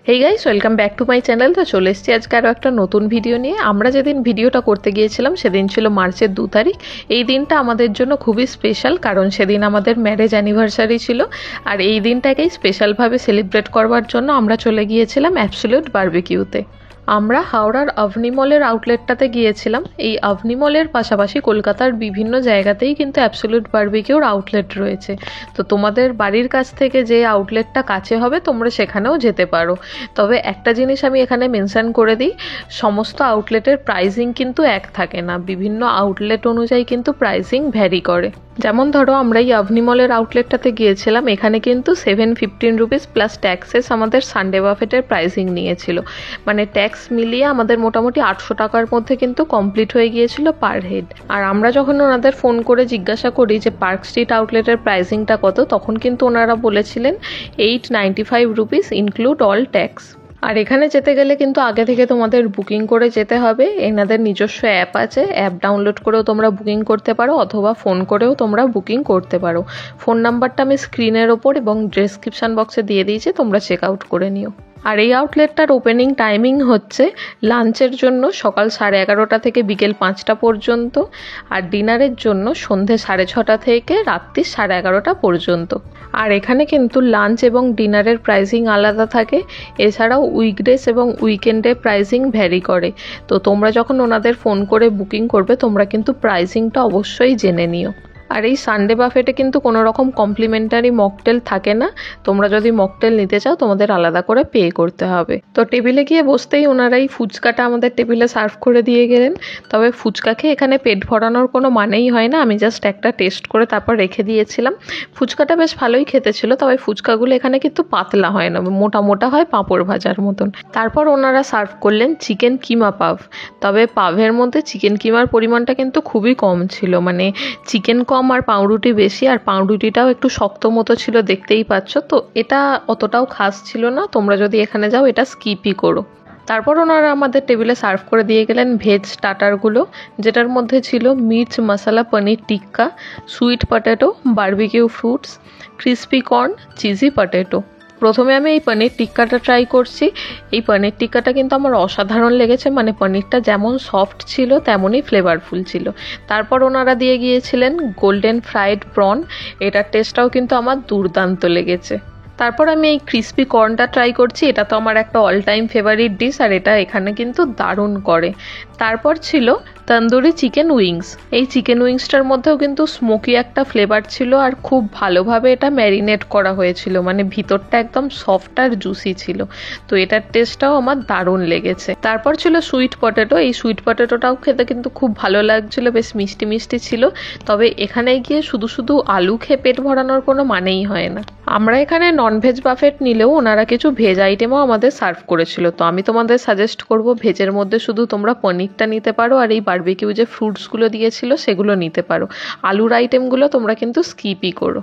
Hey guys, welcome back to my channel. তো চলে এসেছি আজকে আরও একটা নতুন ভিডিও নিয়ে। আমরা যেদিন ভিডিওটা করতে গিয়েছিলাম সেদিন ছিল মার্চের 2 তারিখ। এই দিনটা আমাদের জন্য খুবই স্পেশাল, কারণ সেদিন আমাদের ম্যারেজ অ্যানিভার্সারি ছিল। আর এই দিনটাকেই স্পেশালভাবে সেলিব্রেট করবার জন্য আমরা চলে গিয়েছিলাম অ্যাবসলিউট বারবিকিউতে। আমরা হাওড়ার আভনি মলের আউটলেটটাতে গিয়েছিলাম। এই আভনি মলের পাশাপাশি কলকাতার বিভিন্ন জায়গাতেই কিন্তু অ্যাবসলিউট বারবিকিউর আউটলেট রয়েছে। তো তোমাদের বাড়ির কাছ থেকে যে আউটলেটটা কাছে হবে তোমরা সেখানেও যেতে পারো। তবে একটা জিনিস আমি এখানে মেনশন করে দিই, সমস্ত আউটলেটের প্রাইসিং কিন্তু এক থাকে না, বিভিন্ন আউটলেট অনুযায়ী কিন্তু প্রাইসিং ভ্যারি করে। যেমন ধরো আমরা এই আভনি মলের আউটলেটটাতে গিয়েছিলাম, এখানে কিন্তু 715 রুপিস প্লাস ট্যাক্সেস আমাদের সানডে বাফেটের প্রাইসিং নিয়েছিল। মানে ট্যাক্স মিলিয়ে আমাদের মোটামুটি 800 টাকার মধ্যে কিন্তু কমপ্লিট হয়ে গিয়েছিল পার হেড। আর আমরা যখন ওনাদের ফোন করে জিজ্ঞাসা করি যে পার্ক স্ট্রিট আউটলেটের প্রাইসিংটা কত, তখন কিন্তু ওনারা বলেছিলেন 895 রুপিস ইনক্লুড অল ট্যাক্স। আর এখানে যেতে গেলে কিন্তু আগে থেকে তোমাদের বুকিং করে যেতে হবে। এনাদের নিজস্ব অ্যাপ আছে, অ্যাপ ডাউনলোড করেও তোমরা বুকিং করতে পারো, অথবা ফোন করেও তোমরা বুকিং করতে পারো। ফোন নাম্বারটা আমি স্ক্রিনের ওপর এবং ডেসক্রিপশন বক্সে দিয়ে দিয়েছি, তোমরা চেক আউট করে নিও। আর এই আউটলেটটার ওপেনিং টাইমিং হচ্ছে লাঞ্চের জন্য সকাল 11:30 থেকে বিকেল 5টা পর্যন্ত, আর ডিনারের জন্য সন্ধে 6:30 থেকে রাত্রি 11:30 পর্যন্ত। আর এখানে কিন্তু লাঞ্চ এবং ডিনারের প্রাইসিং আলাদা থাকে। এছাড়াও উইকডেজ এবং উইকেন্ডে প্রাইসিং ভ্যারি করে। তো তোমরা যখন ওনাদের ফোন করে বুকিং করবে তোমরা কিন্তু প্রাইসিংটা অবশ্যই জেনে নিও। আর এই সানডে বাফেটে কিন্তু কোনো রকম কমপ্লিমেন্টারি মকটেল থাকে না। তোমরা যদি মকটেল নিতে চাও তোমাদের আলাদা করে পে করতে হবে। তো টেবিলে গিয়ে বসতেই ওনারা এই ফুচকাটা আমাদের টেবিলে সার্ভ করে দিয়ে গেলেন। তবে ফুচকা খেয়ে এখানে পেট ভরানোর কোনো মানেই হয় না, আমি জাস্ট একটা টেস্ট করে তারপর রেখে দিয়েছিলাম। ফুচকাটা বেশ ভালোই খেতে ছিল, তবে ফুচকাগুলো এখানে কিন্তু পাতলা হয় না, মোটা মোটা হয় পাঁপড় ভাজার মতন। তারপর ওনারা সার্ভ করলেন চিকেন কিমা পাভ। তবে পাভের মধ্যে চিকেন কিমার পরিমাণটা কিন্তু খুবই কম ছিল, মানে চিকেন কম আর পাউরুটি বেশি, আর পাউরুটিটাও একটু শক্ত মতো ছিল, দেখতেই পাচ্ছ। তো এটা অতটাও খাস ছিল না, তোমরা যদি এখানে যাও এটা স্কিপই করো। তারপর ওনারা আমাদের টেবিলে সার্ভ করে দিয়ে গেলেন ভেজ স্টার্টারগুলো, যেটার মধ্যে ছিল mirch masala paneer tikka, sweet potato, barbecue fruits, crispy corn, cheesy potato. প্রথমে আমি এই পনির টিক্কাটা ট্রাই করছি। এই পনির টিক্কাটা কিন্তু আমার অসাধারণ লেগেছে, মানে পনিরটা যেমন সফট ছিল তেমনই ফ্লেভারফুল ছিল। তারপর ওনারা দিয়ে গিয়েছিলেন গোল্ডেন ফ্রাইড প্রন, এটার টেস্টটাও কিন্তু আমার দুর্দান্ত লেগেছে। তারপর আমি এই ক্রিসপি কর্নটা ট্রাই করছি, এটা তো আমার একটা অল টাইম ফেভারিট ডিশ, আর এটা এখানে কিন্তু দারুণ করে। তারপর ছিল তন্দুরি চিকেন উইংস। এই চিকেন উইংসটার মধ্যেও কিন্তু স্মোকি একটা ফ্লেভার ছিল, আর খুব ভালোভাবে এটা ম্যারিনেট করা হয়েছিল, মানে ভিতরটা একদম সফট আর জুসি ছিল। তো এটার টেস্টটাও আমার দারুণ লেগেছে। তারপর ছিল সুইট পটেটো। এই সুইট পটেটোটাও খেতে কিন্তু খুব ভালো লাগছিল, বেশ মিষ্টি মিষ্টি ছিল। তবে এখানে গিয়ে শুধু শুধু আলু খেয়ে পেট ভরানোর কোনো মানেই হয় না। আমরা এখানে ননভেজ বাফেট নিলেও ওনারা কিছু ভেজ আইটেমও আমাদের সার্ভ করেছিল। তো আমি তোমাদের সাজেস্ট করব ভেজের মধ্যে শুধু তোমরা পনিরটা নিতে পারো, আর এই বারবিকিউ যে ফ্রুটসগুলো দিয়েছিল সেগুলো নিতে পারো। আলুর আইটেমগুলো তোমরা কিন্তু স্কিপই করো।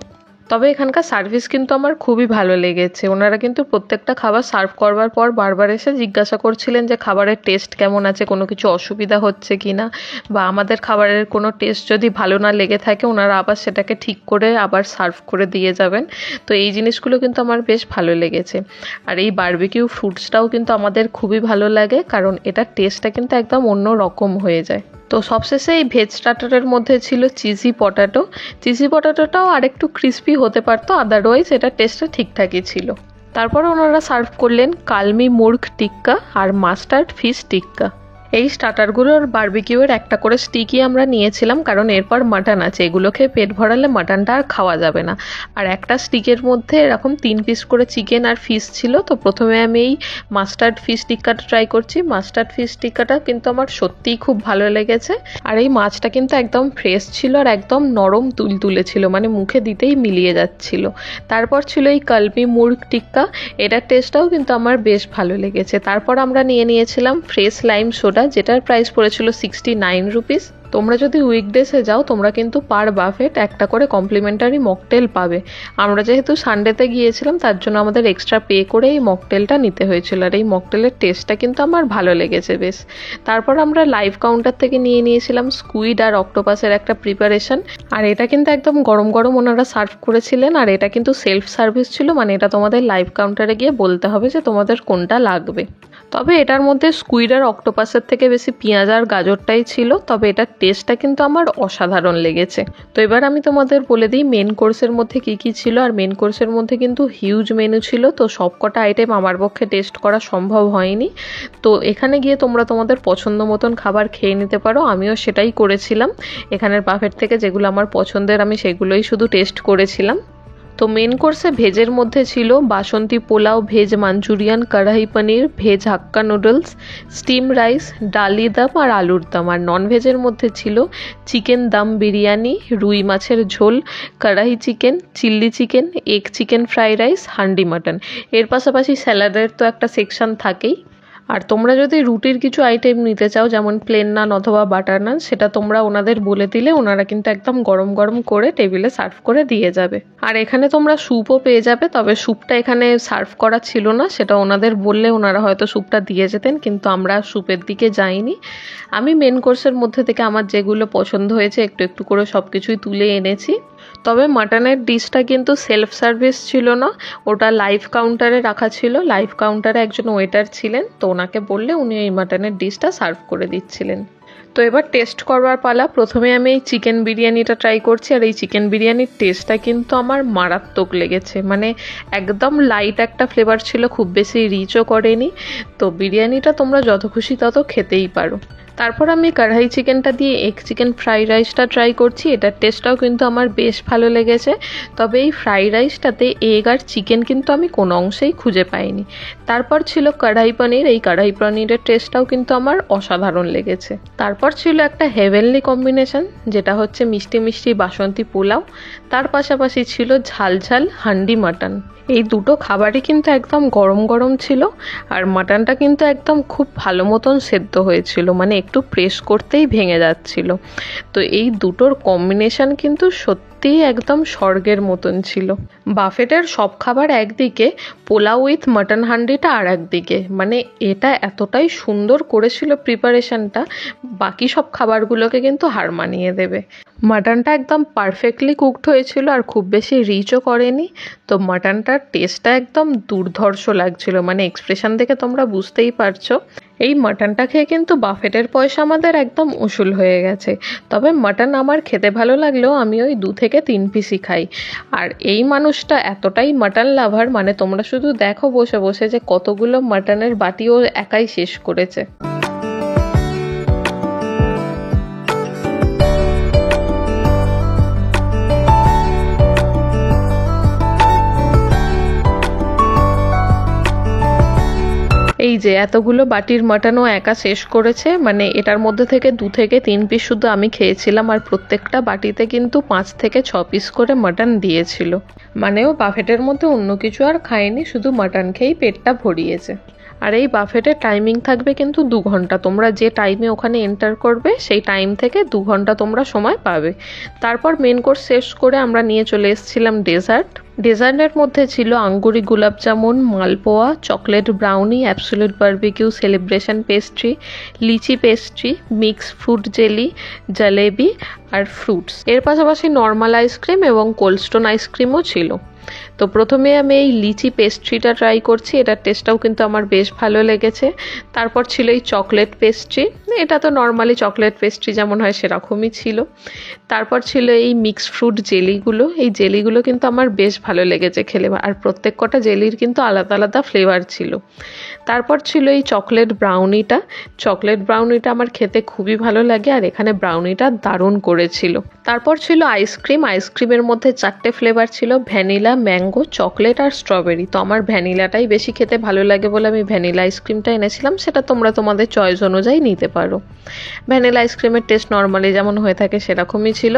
তবে এখানকার সার্ভিস কিন্তু আমার খুবই ভালো লেগেছে। ওনারা কিন্তু প্রত্যেকটা খাবার সার্ভ করবার পর বারবার এসে জিজ্ঞাসা করছিলেন যে খাবারের টেস্ট কেমন আছে, কোনো কিছু অসুবিধা হচ্ছে কি না, বা আমাদের খাবারের কোনো টেস্ট যদি ভালো না লেগে থাকে ওনারা আবার সেটাকে ঠিক করে আবার সার্ভ করে দিয়ে যাবেন। তো এই জিনিসগুলো কিন্তু আমার বেশ ভালো লেগেছে। আর এই বারবিকিউ ফ্রুটসটাও কিন্তু আমাদের খুবই ভালো লাগে, কারণ এটার টেস্টটা কিন্তু একদম অন্য রকম হয়ে যায়। তো সবশেষে এই ভেজ স্টার্টারের মধ্যে ছিল চিজি পটাটো। চিজি পটাটোটাও আরেকটু ক্রিস্পি হতে পারতো, আদারওয়াইজ এটা টেস্টটা ঠিকঠাকই ছিল। তারপর ওনারা সার্ভ করলেন কালমি মুর্গ টিক্কা আর মাস্টার্ড ফিশ টিক্কা। এই স্টার্টারগুলোর বারবিকিউয়ের একটা করে স্টিকই আমরা নিয়েছিলাম, কারণ এরপর মাটন আছে, এগুলো খেয়ে পেট ভরালে মাটনটা আর খাওয়া যাবে না। আর একটা স্টিকের মধ্যে এরকম 3 পিস করে চিকেন আর ফিশ ছিল। তো প্রথমে আমি এই মাস্টার্ড ফিশ টিক্কাটা ট্রাই করছি। মাস্টার্ড ফিশ টিক্কাটা কিন্তু আমার সত্যিই খুব ভালো লেগেছে। আর এই মাছটা কিন্তু একদম ফ্রেশ ছিল আর একদম নরম তুলতুলে ছিল, মানে মুখে দিতেই মিলিয়ে যাচ্ছিল। তারপর ছিল এই কালমি মুর্গ টিক্কা, এটার টেস্টটাও কিন্তু আমার বেশ ভালো লেগেছে। তারপর আমরা নিয়েছিলাম ফ্রেশ লাইম সোডা, যেটার প্রাইস পড়েছিল 69 রুপিস। তোমরা যদি উইকডেসে যাও তোমরা কিন্তু পার বাফেট একটা করে কমপ্লিমেন্টারি মকটেল পাবে। আমরা যেহেতু সানডেতে গিয়েছিলাম তার জন্য আমাদের এক্সট্রা পে করে এই মকটেলটা নিতে হয়েছিল, আর এই মকটেলের টেস্টটা কিন্তু আমার ভালো লেগেছে বেশ। তারপর আমরা লাইভ কাউন্টার থেকে নিয়েছিলাম স্কুইড আর অক্টোপাসের একটা প্রিপারেশন, আর এটা কিন্তু একদম গরম গরম ওনারা সার্ভ করেছিলেন। আর এটা কিন্তু সেলফ সার্ভিস ছিল, মানে এটা তোমাদের লাইভ কাউন্টারে গিয়ে বলতে হবে যে তোমাদের কোনটা লাগবে। তবে এটার মধ্যে স্কুইড আর অক্টোপাসের থেকে বেশি পেঁয়াজ আর গাজরটাই ছিল, তবে এটার টেস্টটা কিন্তু আমার অসাধারণ লেগেছে। তো এবার আমি তোমাদের বলে দিই মেন কোর্সের মধ্যে কি কি ছিল। আর মেন কোর্সের মধ্যে কিন্তু হিউজ মেনু ছিল, তো সবকটা আইটেম আমার পক্ষে টেস্ট করা সম্ভব হয়নি। তো এখানে গিয়ে তোমরা তোমাদের পছন্দ মতন খাবার খেয়ে নিতে পারো, আমিও সেটাই করেছিলাম। এখানের বাফেট থেকে যেগুলো আমার পছন্দের আমি সেগুলোই শুধু টেস্ট করেছিলাম। তো মেন কোর্সে ভেজের মধ্যে ছিল বাসন্তী pulao, veg Manchurian, kadai paneer, veg Hakka noodles, steam rice, ডালি দম আর আলুর দম। আর নন ভেজের মধ্যে ছিল চিকেন দম বিরিয়ানি, রুই মাছের ঝোল, কড়াই chicken, chilli chicken, egg chicken fry rice, handi mutton. এর পাশাপাশি স্যালাডের তো একটা সেকশন থাকেই। আর তোমরা যদি রুটির কিছু আইটেম নিতে চাও যেমন প্লেন নান অথবা বাটার নান, সেটা তোমরা ওনাদের বলে দিলে ওনারা কিন্তু একদম গরম গরম করে টেবিলে সার্ভ করে দিয়ে যাবে। আর এখানে তোমরা স্যুপও পেয়ে যাবে, তবে স্যুপটা এখানে সার্ভ করা ছিল না, সেটা ওনাদের বললে ওনারা হয়তো স্যুপটা দিয়ে যেতেন, কিন্তু আমরা স্যুপের দিকে যাইনি। আমি মেন কোর্সের মধ্যে থেকে আমার যেগুলো পছন্দ হয়েছে একটু একটু করে সব কিছুই তুলে এনেছি। তবে মাটনের ডিশটা কিন্তু সেলফ সার্ভিস ছিল না, ওটা লাইভ কাউন্টারে রাখা ছিল। লাইভ কাউন্টারে একজন ওয়েটার ছিলেন, তো ওনাকে বললে উনি এই মাটনের ডিশটা সার্ভ করে দিচ্ছিলেন। তো এবার টেস্ট করবার পালা। প্রথমে আমি এই চিকেন বিরিয়ানিটা ট্রাই করছি, আর এই চিকেন বিরিয়ানির টেস্টটা কিন্তু আমার মারাত্মক লেগেছে। মানে একদম লাইট একটা ফ্লেভার ছিল, খুব বেশি রিচও করেনি। তো বিরিয়ানিটা তোমরা যত খুশি তত খেতেই পারো। তারপর আমি কড়াই চিকেনটা দিয়ে এগ চিকেন ফ্রাই রাইসটা ট্রাই করছি, এটার টেস্টটাও কিন্তু আমার বেশ ভালো লেগেছে। তবে এই ফ্রাই রাইসটাতে এগ আর চিকেন কিন্তু আমি কোনো অংশেই খুঁজে পাইনি। তারপর ছিল কড়াই পনির, এই কড়াই পনিরের টেস্টটাও কিন্তু আমার অসাধারণ লেগেছে। তারপর ছিল একটা হেভেনলি কম্বিনেশন, যেটা হচ্ছে মিষ্টি মিষ্টি বাসন্তী পোলাও, তার পাশাপাশি ছিল ঝাল ঝাল হান্ডি মাটন। এই দুটো খাবারই কিন্তু একদম গরম গরম ছিল, আর মাটনটা কিন্তু একদম খুব ভালো মতন সেদ্ধ হয়েছিল, মানে একটু প্রেস করতেই ভেঙে যাচ্ছিল। তো এই দুটোর কম্বিনেশন কিন্তু সত্যিই একদম স্বর্গের মতন ছিল। বাফেটের সব খাবার একদিকে, পোলাও উইথ মাটন হান্ডিটা আর একদিকে, মানে এটা এতটাই সুন্দর করেছিল প্রিপারেশনটা, বাকি সব খাবারগুলোকে কিন্তু হার মানিয়ে দেবে। মাটনটা একদম পারফেক্টলি কুকড হয়েছিল, আর খুব বেশি রিচও করেনি। তো মাটনটার টেস্টটা একদম দুর্ধর্ষ লাগছিল, মানে এক্সপ্রেশন দেখে তোমরা বুঝতেই পারছো। এই মাটনটা খেয়ে কিন্তু বাফেটের পয়সা আমাদের একদম উসুল হয়ে গেছে। তবে মাটন আমার খেতে ভালো লাগলেও আমি ওই 2 থেকে 3 পিসই খাই। আর এই মানুষটা এতটাই মাটন লাভার, মানে তোমরা শুধু দেখো বসে বসে যে কতগুলো মাটনের বাটি ও একাই শেষ করেছে। এই যে এতগুলো বাটির মাটনও একা শেষ করেছে, মানে এটার মধ্যে থেকে 2 থেকে 3 পিস শুধু আমি খেয়েছিলাম, আর প্রত্যেকটা বাটিতে কিন্তু 5 থেকে 6 পিস করে মাটন দিয়েছিল। মানে ও বাফেটের মধ্যে অন্য কিছু আর খায়নি, শুধু মাটন খেয়েই পেটটা ভরিয়েছে। আর এই বাফেটের টাইমিং থাকবে কিন্তু 2 ঘন্টা, তোমরা যে টাইমে ওখানে এন্টার করবে সেই টাইম থেকে 2 ঘন্টা তোমরা সময় পাবে। তারপর মেন কোর্স শেষ করে আমরা নিয়ে চলে এসেছিলাম ডেজার্ট। ডেজার্টের মধ্যে ছিল angoori gulab jamun, malpua, chocolate brownie, Absolute Barbecue celebration pastry, litchi pastry, mix fruit jelly, jalebi আর ফ্রুটস। এর পাশাপাশি নর্মাল আইসক্রিম এবং কোল্ড স্টোন আইসক্রিমও ছিল। তো প্রথমে আমি এই লিচি পেস্ট্রিটা ট্রাই করছি, এটার টেস্টটাও কিন্তু আমার বেশ ভালো লেগেছে। তারপর ছিল এই চকলেট পেস্ট্রি, এটা তো নর্মালি চকলেট পেস্ট্রি যেমন হয় সেরকমই ছিল। তারপর ছিল এই মিক্স ফ্রুট জেলিগুলো, এই জেলিগুলো কিন্তু আমার বেশ ভালো লেগেছে খেলে, আর প্রত্যেক কটা জেলির কিন্তু আলাদা আলাদা ফ্লেভার ছিল। তারপর ছিল এই চকলেট ব্রাউনিটা, চকলেট ব্রাউনিটা আমার খেতে খুবই ভালো লাগে, আর এখানে ব্রাউনিটা দারুণ করেছিল। তারপর ছিল আইসক্রিম, আইসক্রিমের মধ্যে 4টে ফ্লেভার ছিল, ভ্যানিলা, ম্যাঙ্গো, চকলেট আর স্ট্রবেরি। তো আমার ভ্যানিলাটাই বেশি খেতে ভালো লাগে বলে আমি ভ্যানিলা আইসক্রিমটা এনেছিলাম, সেটা তোমরা তোমাদের চয়েস অনুযায়ী নিতে পারো। ভ্যানিলা আইসক্রিমের টেস্ট নর্মালি যেমন হয়ে থাকে সেরকমই ছিল।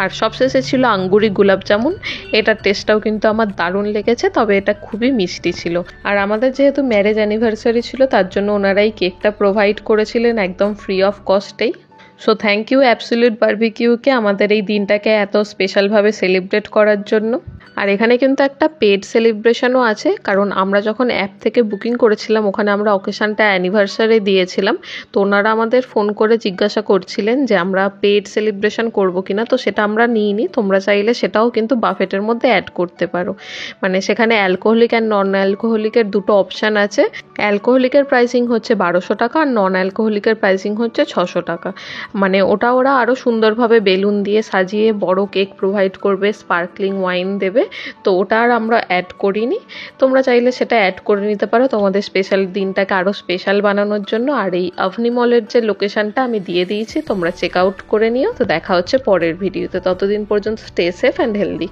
আর সবশেষে ছিল আঙ্গুরি গুলাব জামুন, এটার টেস্টটাও কিন্তু আমার দারুণ লেগেছে, তবে এটা খুবই মিষ্টি ছিল। আর আমাদের যেহেতু ম্যারেজ অ্যানিভার্সারি ছিল তার জন্য ওনারাই কেকটা প্রোভাইড করেছিলেন একদম ফ্রি অফ কস্টেই। সো থ্যাংক ইউ অ্যাবসলিউট বারবিকিউকে আমাদের এই দিনটাকে এত স্পেশালভাবে সেলিব্রেট করার জন্য। আর এখানে কিন্তু একটা পেড সেলিব্রেশনও আছে, কারণ আমরা যখন অ্যাপ থেকে বুকিং করেছিলাম ওখানে আমরা অকেশানটা অ্যানিভার্সারি দিয়েছিলাম, তো ওনারা আমাদের ফোন করে জিজ্ঞাসা করছিলেন যে আমরা পেড সেলিব্রেশন করব কিনা, তো সেটা আমরা নিইনি। তোমরা চাইলে সেটাও কিন্তু বাফেটের মধ্যে অ্যাড করতে পারো। মানে সেখানে অ্যালকোহলিক অ্যান্ড নন অ্যালকোহলিকের দুটো অপশান আছে। অ্যালকোহলিকের প্রাইসিং হচ্ছে 1200 টাকা আর নন অ্যালকোহলিকের প্রাইসিং হচ্ছে 600 টাকা। মানে ওটা ওরা আরও সুন্দরভাবে বেলুন দিয়ে সাজিয়ে বড় কেক প্রোভাইড করবে, স্পার্কলিং ওয়াইন দেবে, তো ওটা আর আমরা অ্যাড করিনি। তোমরা চাইলে সেটা অ্যাড করে নিতে পারো তোমাদের স্পেশাল দিনটাকে আরও স্পেশাল বানানোর জন্য। আর এই আভনি মলের যে লোকেশনটা আমি দিয়ে দিয়েছি, তোমরা চেক আউট করে নিও। তো দেখা হচ্ছে পরের ভিডিওতে, ততদিন পর্যন্ত স্টে সেফ অ্যান্ড হেলদি।